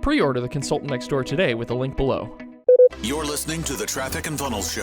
Pre-order The Consultant Next Door today with the link below. You're listening to the Traffic and Funnels Show.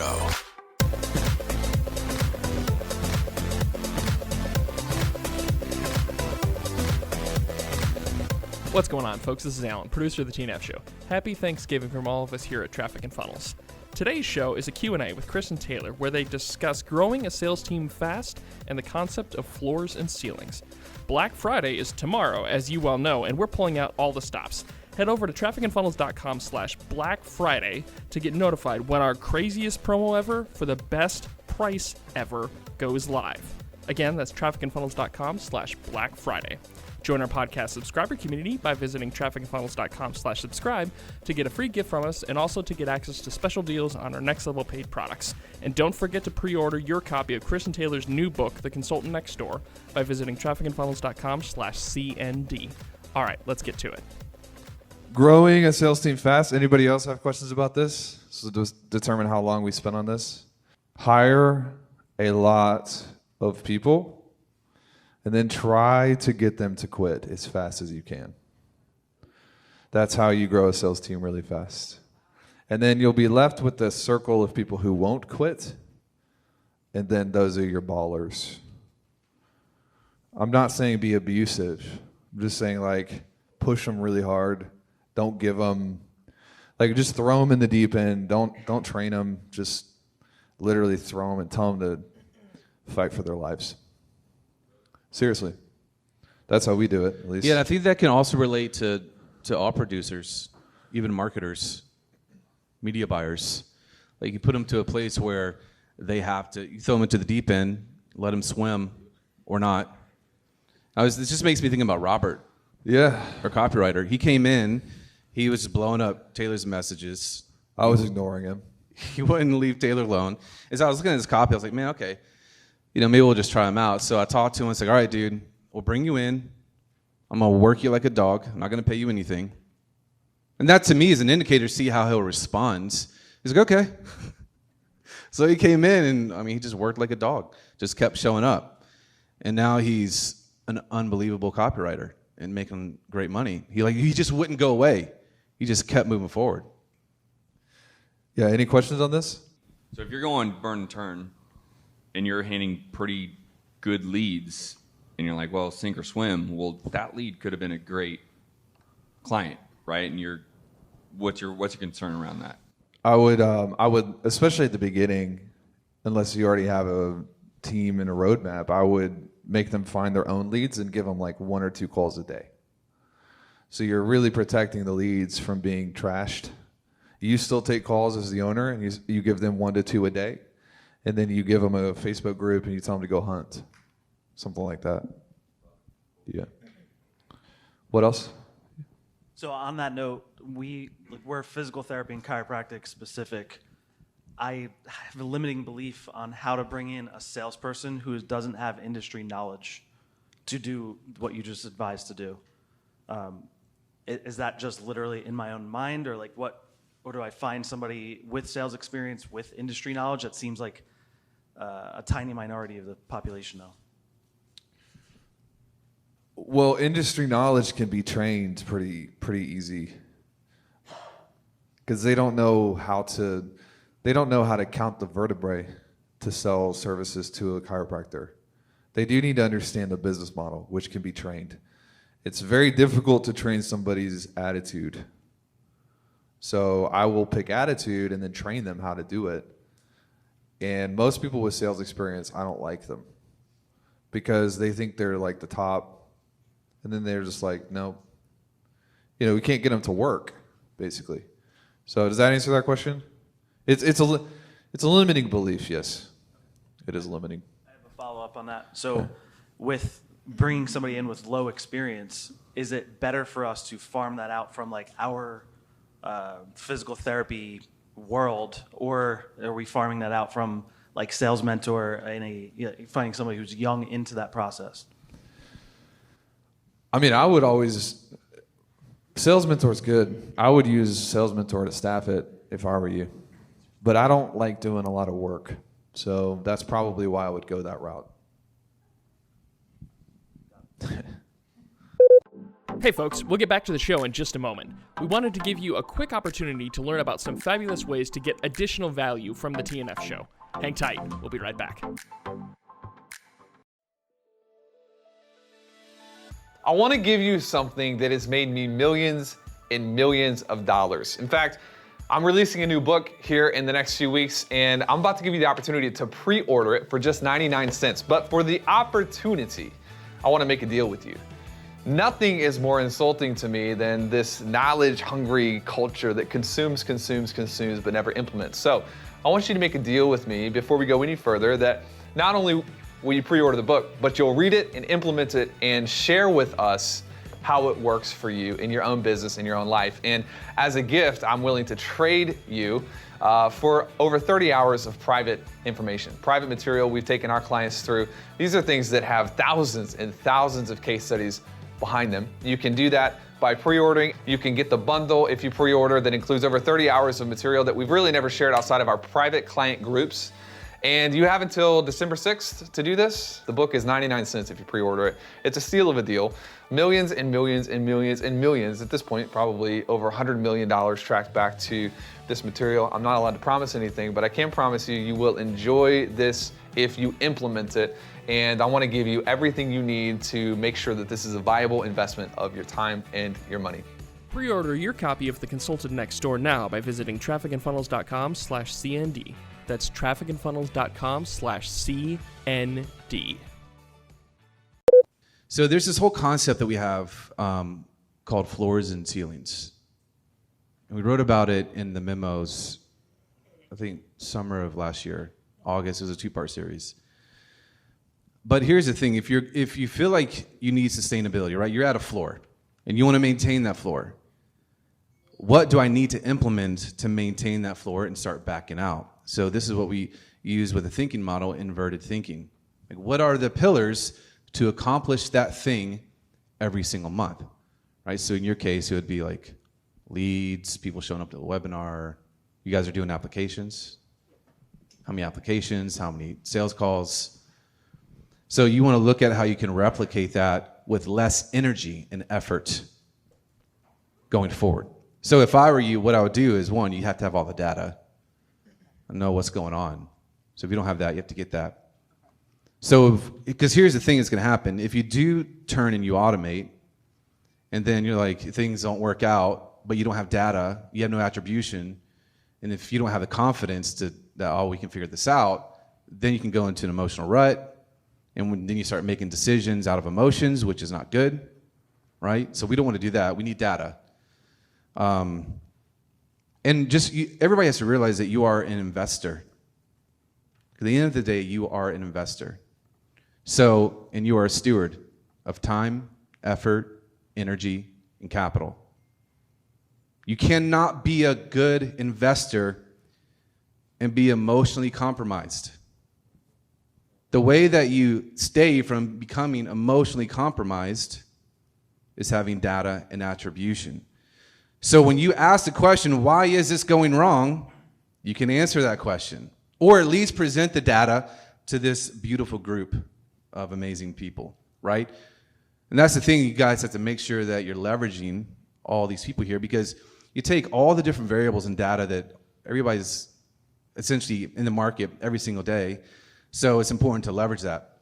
What's going on, folks? This is Alan, producer of the TNF Show. Happy Thanksgiving from all of us here at Traffic and Funnels. Today's show is a Q&A with Chris and Taylor, where they discuss growing a sales team fast and the concept of floors and ceilings. Black Friday is tomorrow, as you well know, and we're pulling out all the stops. Head over to trafficandfunnels.com/Black Friday to get notified when our craziest promo ever for the best price ever goes live. Again, that's trafficandfunnels.com/Black Friday. Join our podcast subscriber community by visiting trafficandfunnels.com/subscribe to get a free gift from us and also to get access to special deals on our next level paid products. And don't forget to pre-order your copy of Chris and Taylor's new book, The Consultant Next Door, by visiting trafficandfunnels.com/CND. All right, let's get to it. Growing a sales team fast. Anybody else have questions about this? So to determine how long we spend on this. Hire a lot of people and then try to get them to quit as fast as you can. That's how you grow a sales team really fast. And then you'll be left with the circle of people who won't quit, and then those are your ballers. I'm not saying be abusive. I'm just saying, like, push them really hard. Don't give them, like, just throw them in the deep end. Don't train them. Just literally throw them and tell them to fight for their lives. Seriously. That's how we do it, at least. Yeah, and I think that can also relate to all producers, even marketers, media buyers. Like, you put them to a place where they have to, you throw them into the deep end, let them swim or not. This just makes me think about Robert. Yeah. Our copywriter. He came in, he was blowing up Taylor's messages. I was ignoring him. He wouldn't leave Taylor alone. As I was looking at his copy, I was like, man, okay, maybe we'll just try him out. So I talked to him. I was like, all right, dude, we'll bring you in. I'm going to work you like a dog. I'm not going to pay you anything. And that, to me, is an indicator to see how he'll respond. He's like, okay. So he came in, and, he just worked like a dog. Just kept showing up. And now he's an unbelievable copywriter and making great money. He just wouldn't go away. He just kept moving forward. Yeah, any questions on this? So if you're going burn and turn and you're handing pretty good leads and you're like, well, sink or swim, well, that lead could have been a great client, right? And what's your concern around that? I would, especially at the beginning, unless you already have a team and a roadmap, I would make them find their own leads and give them like 1 or 2 calls a day. So you're really protecting the leads from being trashed. You still take calls as the owner, and you give them 1 to 2 a day, and then you give them a Facebook group and you tell them to go hunt, something like that. Yeah. What else? So on that note, we're physical therapy and chiropractic specific. I have a limiting belief on how to bring in a salesperson who doesn't have industry knowledge to do what you just advised to do. Is that just literally in my own mind, or like what? Or do I find somebody with sales experience with industry knowledge? That seems like a tiny minority of the population, though. Well, industry knowledge can be trained pretty easy, because they don't know how to count the vertebrae to sell services to a chiropractor. They do need to understand the business model, which can be trained. It's very difficult to train somebody's attitude. So I will pick attitude and then train them how to do it. And most people with sales experience, I don't like them, because they think they're like the top, and then they're just like, no, we can't get them to work, basically. So does that answer that question? It's a limiting belief, yes. It is limiting. I have a follow-up on that. So with bringing somebody in with low experience, is it better for us to farm that out from like our physical therapy world, or are we farming that out from like sales mentor and finding somebody who's young into that process? I would always, sales mentor is good. I would use sales mentor to staff it if I were you. But I don't like doing a lot of work. So that's probably why I would go that route. Hey folks, we'll get back to the show in just a moment. We wanted to give you a quick opportunity to learn about some fabulous ways to get additional value from the TNF show. Hang tight, we'll be right back. I want to give you something that has made me millions and millions of dollars. In fact, I'm releasing a new book here in the next few weeks, and I'm about to give you the opportunity to pre-order it for just 99 cents. But for the opportunity, I want to make a deal with you. Nothing is more insulting to me than this knowledge-hungry culture that consumes, but never implements. So I want you to make a deal with me before we go any further that not only will you pre-order the book, but you'll read it and implement it and share with us how it works for you in your own business, in your own life. And as a gift, I'm willing to trade you for over 30 hours of private information, private material we've taken our clients through. These are things that have thousands and thousands of case studies behind them. You can do that by pre-ordering. You can get the bundle if you pre-order that includes over 30 hours of material that we've really never shared outside of our private client groups. And you have until December 6th to do this. The book is 99 cents if you pre-order it. It's a steal of a deal. Millions and millions and millions and millions, at this point, probably over $100 million tracked back to this material. I'm not allowed to promise anything, but I can promise you, you will enjoy this if you implement it. And I want to give you everything you need to make sure that this is a viable investment of your time and your money. Pre-order your copy of The Consultant Next Door now by visiting trafficandfunnels.com/CND. That's trafficandfunnels.com/CND. So there's this whole concept that we have called floors and ceilings. And we wrote about it in the memos, I think summer of last year, August. It was a 2-part series. But here's the thing, if you feel like you need sustainability, right? You're at a floor and you want to maintain that floor. What do I need to implement to maintain that floor and start backing out? So this is what we use with the thinking model, inverted thinking. Like, what are the pillars to accomplish that thing every single month, right? So in your case, it would be like leads, people showing up to the webinar. You guys are doing applications. How many applications? How many sales calls? So you want to look at how you can replicate that with less energy and effort going forward. So if I were you, what I would do is, one, you have to have all the data and know what's going on. So if you don't have that, you have to get that. So, because here's the thing that's going to happen. If you do turn and you automate, and then you're like, things don't work out, but you don't have data, you have no attribution, and if you don't have the confidence that, oh, we can figure this out, then you can go into an emotional rut, and then you start making decisions out of emotions, which is not good, right? So we don't want to do that. We need data. And just everybody has to realize that you are an investor. At the end of the day, you are an investor. So, and you are a steward of time, effort, energy, and capital. You cannot be a good investor and be emotionally compromised. The way that you stay from becoming emotionally compromised is having data and attribution. So when you ask the question, why is this going wrong? You can answer that question, or at least present the data to this beautiful group of amazing people, right? And that's the thing, you guys have to make sure that you're leveraging all these people here, because you take all the different variables and data that everybody's essentially in the market every single day. So it's important to leverage that.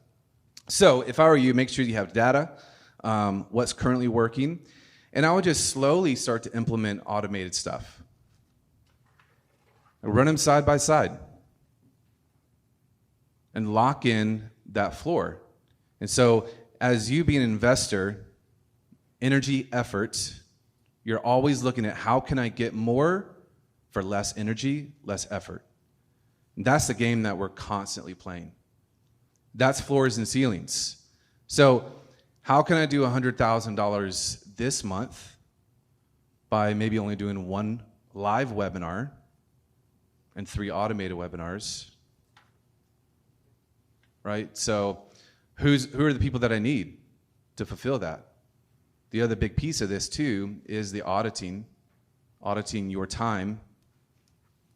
So if I were you, make sure you have data, what's currently working, and I would just slowly start to implement automated stuff. Run them side by side and lock in that floor. And so as you being an investor, energy, effort, you're always looking at how can I get more for less energy, less effort. And that's the game that we're constantly playing. That's floors and ceilings. So how can I do $100,000 this month by maybe only doing 1 live webinar and 3 automated webinars, right? So who are the people that I need to fulfill that? The other big piece of this too is the auditing your time,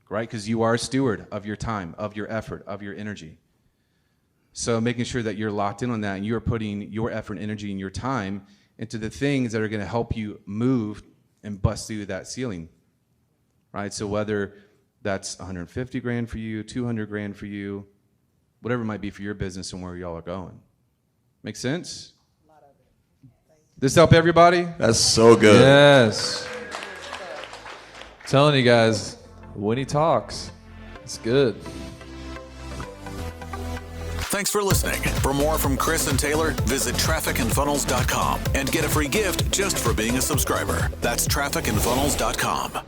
right? Because you are a steward of your time, of your effort, of your energy. So making sure that you're locked in on that and you're putting your effort, energy, and your time into the things that are going to help you move and bust through that ceiling, right? So whether that's 150 grand for you, 200 grand for you, whatever it might be for your business and where y'all are going. Make sense? This help everybody? That's so good. Yes. Telling you guys, when he talks, it's good. Thanks for listening. For more from Chris and Taylor, visit trafficandfunnels.com and get a free gift just for being a subscriber. That's trafficandfunnels.com.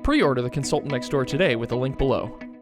Pre-order The Consultant Next Door today with the link below.